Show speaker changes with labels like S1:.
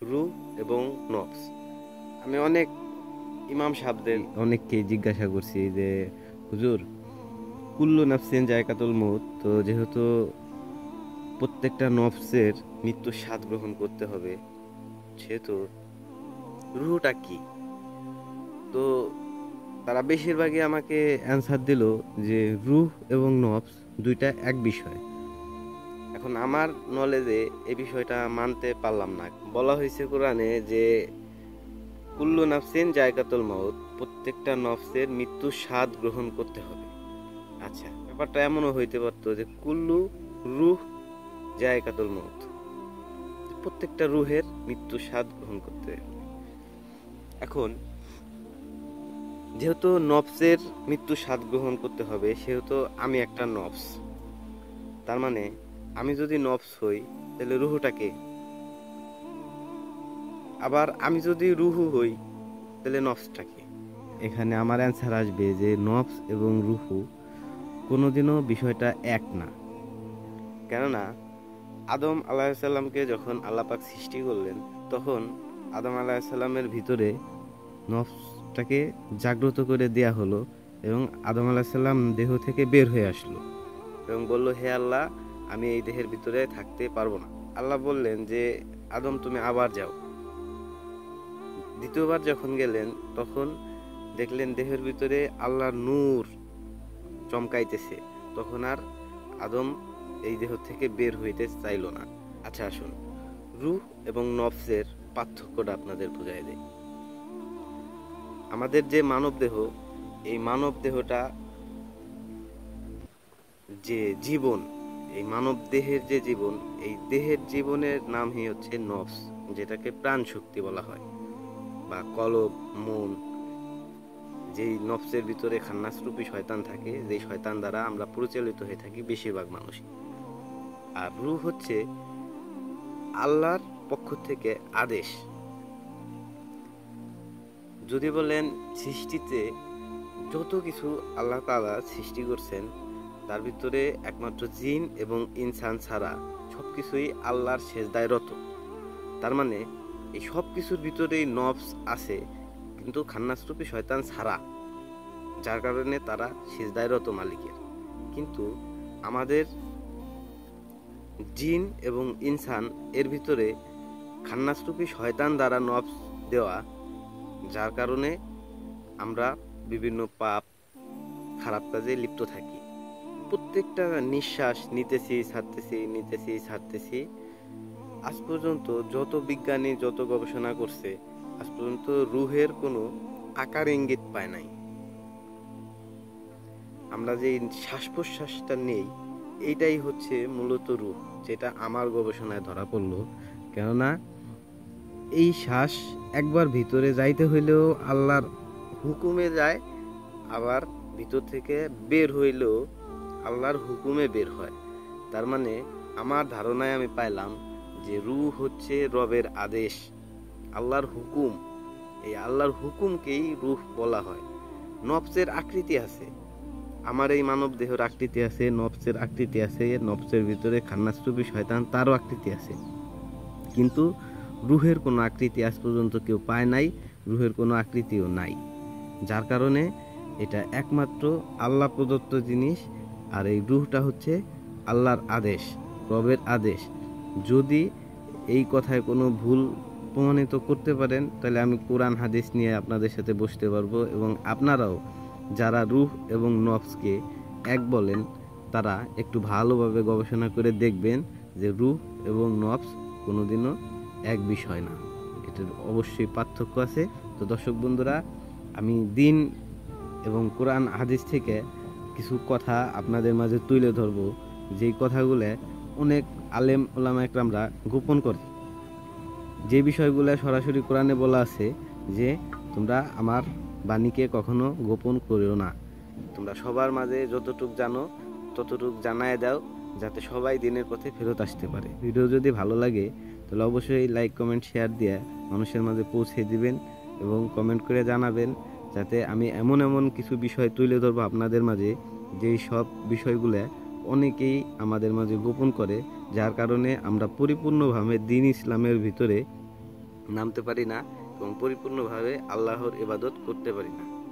S1: রূহ এবং নফস। আমি অনেক ইমাম সাহেবদের অনেককে জিজ্ঞাসা করছি যে হুজুর, কুল্লু নাফসিন জায়কাতুল মউত, তো যেহেতু প্রত্যেকটা নফসের মৃত্যুর স্বাদ গ্রহণ করতে হবে, সেহেতু রুহটা কি? তো তারা বেশিরভাগই আমাকে অ্যান্সার দিল যে রূহ এবং নফস দুইটা এক বিষয়। এখন আমার নলেজে এই বিষয়টা মানতে পারলাম না। বলা হয়েছে কোরআনে যে কুল্লু নাফসিন জায়গাতুল মাউত, প্রত্যেকটা নফসের মৃত্যুর স্বাদ গ্রহণ করতে হবে। আচ্ছা, ব্যাপারটা এমনও হইতে পারতো যে কুল্লু রূহ জায়গাতুল মাউত, প্রত্যেকটা রুহের মৃত্যুর স্বাদ গ্রহণ করতে হবে। এখন যেহেতু নফসের মৃত্যু স্বাদ গ্রহণ করতে হবে, সেহেতু আমি একটা নফস। তার মানে আমি যদি নফস হই, তাহলে রুহটাকে, আবার আমি যদি রুহু হই, তাহলে নফসটাকে। এখানে আমার অ্যান্সার আসবে যে নফস এবং রুহু কোনোদিনও বিষয়টা এক না। কেননা আদম আলাহিসাল্লামকে যখন আল্লাহ পাক সৃষ্টি করলেন, তখন আদম আলাহিসাল্লামের ভিতরে নফসটাকে জাগ্রত করে দেয়া হলো এবং আদম আলাহিসাল্লাম দেহ থেকে বের হয়ে আসলো এবং বলল, হে আল্লাহ, আমি এই দেহের ভিতরে থাকতে পারবো না। আল্লাহ বললেন যে আদম, তুমি আবার যাও। দ্বিতীয়বার যখন গেলেন, তখন দেখলেন দেহের ভিতরে আল্লাহর নূর চমকাইতেছে। তখন আর আদম এই দেহ থেকে বের হইতে চাইল না। আচ্ছা, আসুন রূহ এবং নফসের পার্থক্যটা আপনাদের বুঝাই দেয়। আমাদের যে মানব দেহ, এই মানব দেহটা যে জীবন, এই মানব দেহের যে জীবন, এই দেহের জীবনের নামই হচ্ছে নফস, যেটাকে প্রাণ শক্তি বলা হয়, বা কলব, মন। যেই নফসের ভিতরে খান্নাসরূপী শয়তান থাকে, যেই শয়তান দ্বারা আমরা পরিচালিত হয়ে থাকি বেশিরভাগ মানুষই। আর রূহ হচ্ছে আল্লাহর পক্ষ থেকে আদেশ। যদি বলেন সৃষ্টিতে যত কিছু আল্লাহ তাআলা সৃষ্টি করছেন, তার ভিতরে একমাত্র জিন এবং ইনসান ছাড়া সবকিছুই আল্লাহর সেজদায় রত। তার মানে এই সব কিছুর ভিতরেই নফস আছে, কিন্তু খান্নাসরূপী শয়তান ছাড়া, যার কারণে তারা সেজদায় রত মালিকের। কিন্তু আমাদের জিন এবং ইনসান এর ভিতরে খান্নাসরূপী শয়তান দ্বারা নফস দেওয়া, যার কারণে আমরা বিভিন্ন পাপ, খারাপ কাজে লিপ্ত থাকি। প্রত্যেকটা নিঃশ্বাস নিতেছি ছাড়তেছি, নিতেছি ছাড়তেছি। আজ পর্যন্ত যত বিজ্ঞানী যত গবেষণা করছে, আজ পর্যন্ত রুহের কোনো আকার ইঙ্গিত পায় নাই। আমরা যে শ্বাস প্রশ্বাসটা নেই, এইটাই হচ্ছে মূলত রূহ, যেটা আমার গবেষণায় ধরা পড়লো। কেননা এই শ্বাস একবার ভিতরে যাইতে হইলেও আল্লাহর হুকুমে যায়, আবার ভিতর থেকে বের হইলেও আল্লাহর হুকুমে বের হয়। তার মানে আমার ধারণায় আমি পাইলাম যে রূহ হচ্ছে রবের আদেশ, আল্লাহর হুকুম। এই আল্লাহর হুকুমকেই রূহ বলা হয়। নফসের আকৃতি আছে, আমার এই মানব দেহের আকৃতি আছে, নফসের আকৃতি আছে, নফসের ভিতরে খান্নাসরূপী শয়তান, তারও আকৃতি আছে। কিন্তু রূহের কোনো আকৃতি আজ পর্যন্ত কেউ পায় নাই, রূহের কোনো আকৃতিও নাই। যার কারণে এটা একমাত্র আল্লাহ প্রদত্ত জিনিস। আর এই রূহটা হচ্ছে আল্লাহর আদেশ, রবের আদেশ। যদি এই কথায় কোনো ভুল প্রমাণিত করতে পারেন, তাহলে আমি কোরআন হাদিস নিয়ে আপনাদের সাথে বসতে পারবো, এবং আপনারাও যারা রূহ এবং নফসকে এক বলেন, তারা একটু ভালোভাবে গবেষণা করে দেখবেন যে রূহ এবং নফস কোনোদিনও এক বিষয় না, এটার অবশ্যই পার্থক্য আছে। তো দর্শক বন্ধুরা, আমি দিন এবং কোরআন হাদিস থেকে কিছু কথা আপনাদের মাঝে তুলে ধরবো, যেই কথাগুলো অনেক আলেম ওলামা একরামরা গোপন করে। যে বিষয়গুলো সরাসরি কোরআনে বলা আছে যে তোমরা আমার বাণীকে কখনো গোপন করিও না, তোমরা সবার মাঝে যতটুক জানো ততটুক জানায় দাও, যাতে সবাই দিনের পথে ফেরত আসতে পারে। ভিডিও যদি ভালো লাগে তাহলে অবশ্যই লাইক, কমেন্ট, শেয়ার দিয়ে মানুষের মাঝে পৌঁছে দিবেন এবং কমেন্ট করে জানাবেন, যাতে আমি এমন এমন কিছু বিষয় তুলে ধরবো আপনাদের মাঝে, যেই সব বিষয়গুলো অনেকেই আমাদের মাঝে গোপন করে, যার কারণে আমরা পরিপূর্ণভাবে দ্বীন ইসলামের ভিতরে নামতে পারি না এবং পরিপূর্ণভাবে আল্লাহর ইবাদত করতে পারি না।